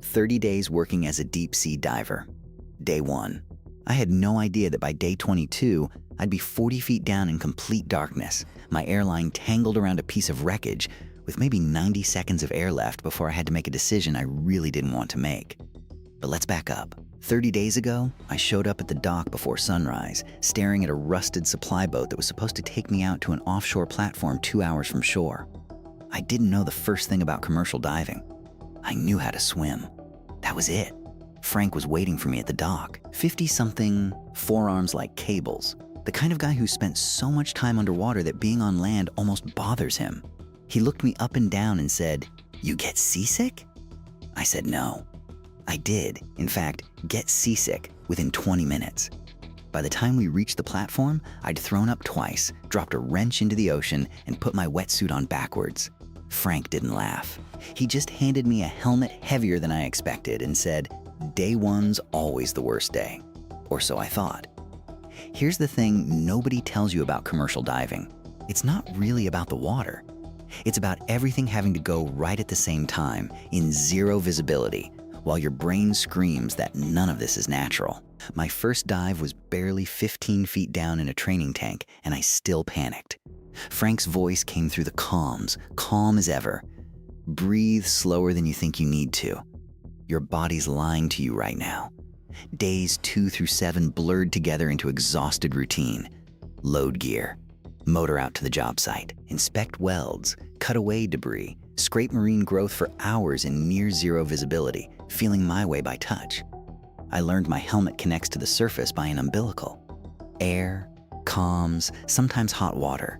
30 days working as a deep-sea diver. Day 1. I had no idea that by day 22, I'd be 40 feet down in complete darkness, my airline tangled around a piece of wreckage, with maybe 90 seconds of air left before I had to make a decision I really didn't want to make. But let's back up. 30 days ago, I showed up at the dock before sunrise, staring at a rusted supply boat that was supposed to take me out to an offshore platform 2 hours from shore. I didn't know the first thing about commercial diving. I knew how to swim. That was it. Frank was waiting for me at the dock, 50-something, forearms like cables, the kind of guy who spent so much time underwater that being on land almost bothers him. He looked me up and down and said, "You get seasick?" I said no. I did, in fact, get seasick within 20 minutes. By the time we reached the platform, I'd thrown up twice, dropped a wrench into the ocean, and put my wetsuit on backwards. Frank didn't laugh. He just handed me a helmet heavier than I expected and said, "Day 1's always the worst day." Or so I thought. Here's the thing nobody tells you about commercial diving. It's not really about the water. It's about everything having to go right at the same time, in zero visibility, while your brain screams that none of this is natural. My first dive was barely 15 feet down in a training tank, and I still panicked. Frank's voice came through the comms, calm as ever. "Breathe slower than you think you need to. Your body's lying to you right now." Days 2 through 7 blurred together into exhausted routine. Load gear, motor out to the job site, inspect welds, cut away debris, scrape marine growth for hours in near zero visibility, feeling my way by touch. I learned my helmet connects to the surface by an umbilical. Air, comms, sometimes hot water.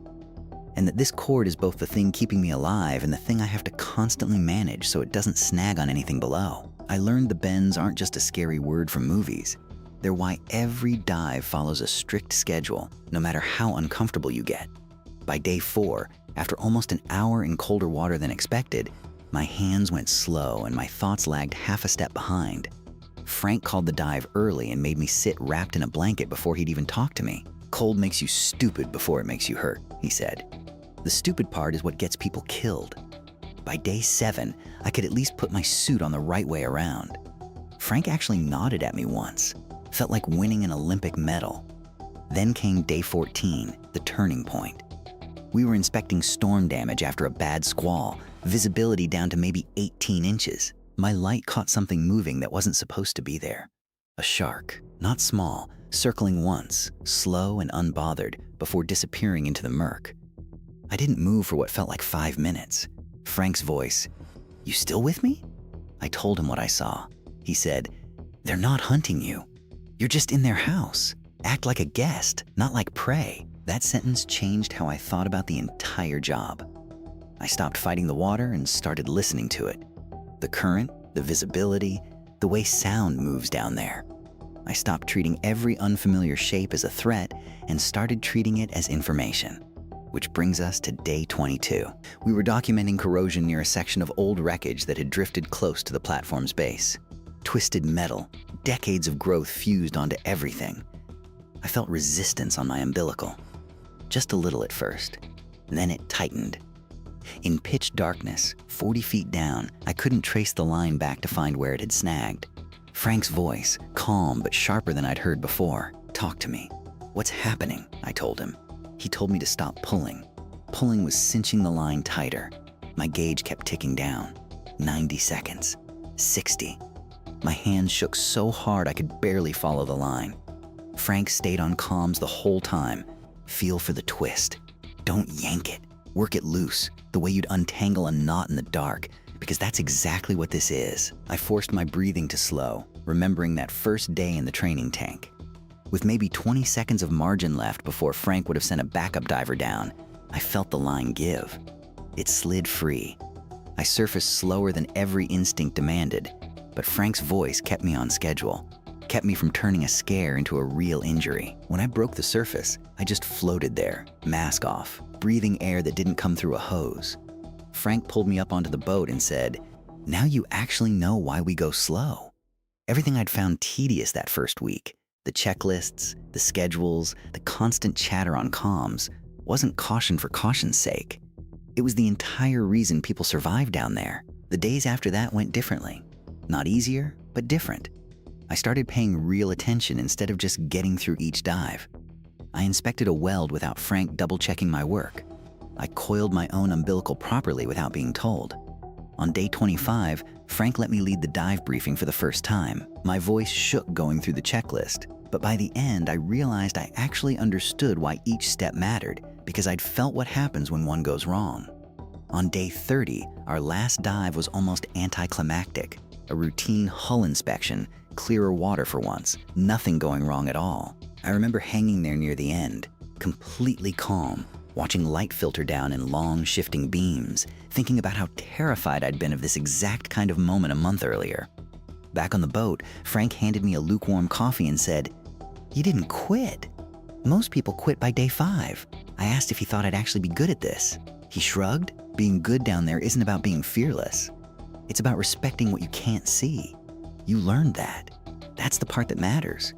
And that this cord is both the thing keeping me alive and the thing I have to constantly manage so it doesn't snag on anything below. I learned the bends aren't just a scary word from movies. They're why every dive follows a strict schedule, no matter how uncomfortable you get. By day 4, after almost an hour in colder water than expected, my hands went slow and my thoughts lagged half a step behind. Frank called the dive early and made me sit wrapped in a blanket before he'd even talk to me. "Cold makes you stupid before it makes you hurt," he said. "The stupid part is what gets people killed." By day 7, I could at least put my suit on the right way around. Frank actually nodded at me once. Felt like winning an Olympic medal. Then came day 14, the turning point. We were inspecting storm damage after a bad squall, visibility down to maybe 18 inches. My light caught something moving that wasn't supposed to be there. A shark, not small, circling once, slow and unbothered, before disappearing into the murk. I didn't move for what felt like 5 minutes. Frank's voice, "You still with me?" I told him what I saw. He said, "They're not hunting you. You're just in their house. Act like a guest, not like prey." That sentence changed how I thought about the entire job. I stopped fighting the water and started listening to it. The current, the visibility, the way sound moves down there. I stopped treating every unfamiliar shape as a threat and started treating it as information. Which brings us to day 22. We were documenting corrosion near a section of old wreckage that had drifted close to the platform's base. Twisted metal, decades of growth fused onto everything. I felt resistance on my umbilical. Just a little at first. Then it tightened. In pitch darkness, 40 feet down, I couldn't trace the line back to find where it had snagged. Frank's voice, calm but sharper than I'd heard before, talked to me. "What's happening?" I told him. He told me to stop pulling. Pulling was cinching the line tighter. My gauge kept ticking down. 90 seconds. 60. My hands shook so hard I could barely follow the line. Frank stayed on comms the whole time. "Feel for the twist. Don't yank it. Work it loose, the way you'd untangle a knot in the dark, because that's exactly what this is." I forced my breathing to slow, remembering that first day in the training tank. With maybe 20 seconds of margin left before Frank would have sent a backup diver down, I felt the line give. It slid free. I surfaced slower than every instinct demanded, but Frank's voice kept me on schedule, kept me from turning a scare into a real injury. When I broke the surface, I just floated there, mask off, breathing air that didn't come through a hose. Frank pulled me up onto the boat and said, "Now you actually know why we go slow." Everything I'd found tedious that first week, the checklists, the schedules, the constant chatter on comms, wasn't caution for caution's sake. It was the entire reason people survived down there. The days after that went differently. Not easier, but different. I started paying real attention instead of just getting through each dive. I inspected a weld without Frank double-checking my work. I coiled my own umbilical properly without being told. On day 25, Frank let me lead the dive briefing for the first time. My voice shook going through the checklist, but by the end I realized I actually understood why each step mattered because I'd felt what happens when one goes wrong. On day 30, our last dive was almost anticlimactic. A routine hull inspection, clearer water for once, nothing going wrong at all. I remember hanging there near the end, completely calm, watching light filter down in long, shifting beams, thinking about how terrified I'd been of this exact kind of moment a month earlier. Back on the boat, Frank handed me a lukewarm coffee and said, "You didn't quit. Most people quit by day 5. I asked if he thought I'd actually be good at this. He shrugged. Being good down there isn't about being fearless. It's about respecting what you can't see. You learned that. That's the part that matters."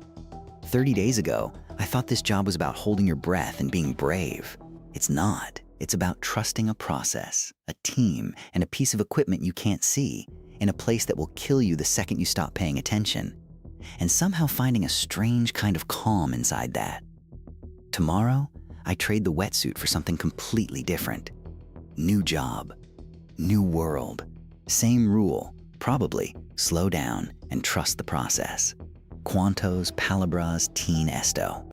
30 days ago, I thought this job was about holding your breath and being brave. It's not. It's about trusting a process, a team, and a piece of equipment you can't see in a place that will kill you the second you stop paying attention. And somehow finding a strange kind of calm inside that. Tomorrow, I trade the wetsuit for something completely different. New job, new world, same rule, probably slow down and trust the process. Quantos palabras teen esto.